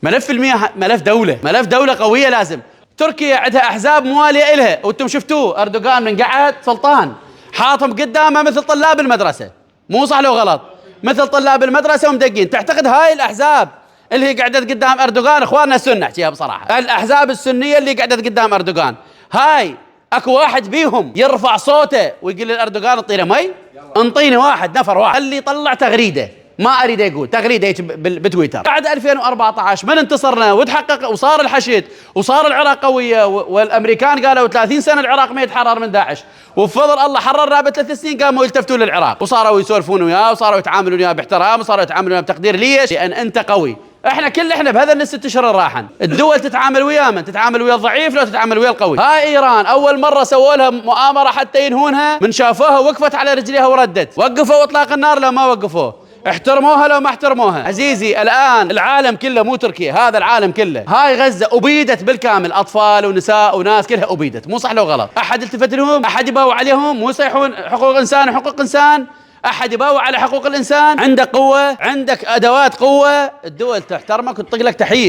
ملف المياه ملف دولة قوية لازم. تركيا عندها أحزاب موالية إلها، وأنتم شفتوه أردوغان من قعد سلطان حاطهم قدامه مثل طلاب المدرسة، مو صح لو غلط؟ مثل طلاب المدرسة ومدقين. تعتقد هاي الأحزاب اللي هي قعدت قدام أردوغان، إخواننا السنة احكيها بصراحة، الأحزاب السنية اللي قعدت قدام أردوغان، هاي اكو واحد بيهم يرفع صوته ويقول لأردوغان انطينا مي؟ انطيني واحد، نفر واحد اللي يطلع تغريده، ما اريد اقول تغريده هيك بتويتر. بعد 2014 من انتصرنا وتحقق وصار الحشد وصار العراق قويه، والامريكان قالوا 30 سنه العراق ما يتحرر من داعش، وبفضل الله حررنا ب3 سنين قاموا يلتفتون للعراق وصاروا يسولفون وياه وصاروا يتعاملون وياه باحترام وصاروا يتعاملون وياه بتقدير. ليش؟ لان انت قوي. احنا بهذا ال6 اشهر الراحن الدول تتعامل ويا من؟ تتعامل ويا الضعيف لو تتعامل ويا القوي. هاي ايران اول مره سووا لها مؤامره حتى ينهونها، من شافوها وقفت على رجليها وردت. وقفوا اطلاق النار لو ما وقفوا، احترموها لو ما احترموها. عزيزي الان العالم كله، مو تركيا، هذا العالم كله، هاي غزه ابيدت بالكامل، اطفال ونساء وناس كلها ابيدت، مو صح لو غلط؟ احد التفت لهم؟ احد يباوع عليهم؟ مو يصيحون حقوق انسان وحقوق انسان؟ احد يباوع على حقوق الانسان؟ عندك قوه، عندك ادوات قوه، الدول تحترمك وتطق لك تحيه.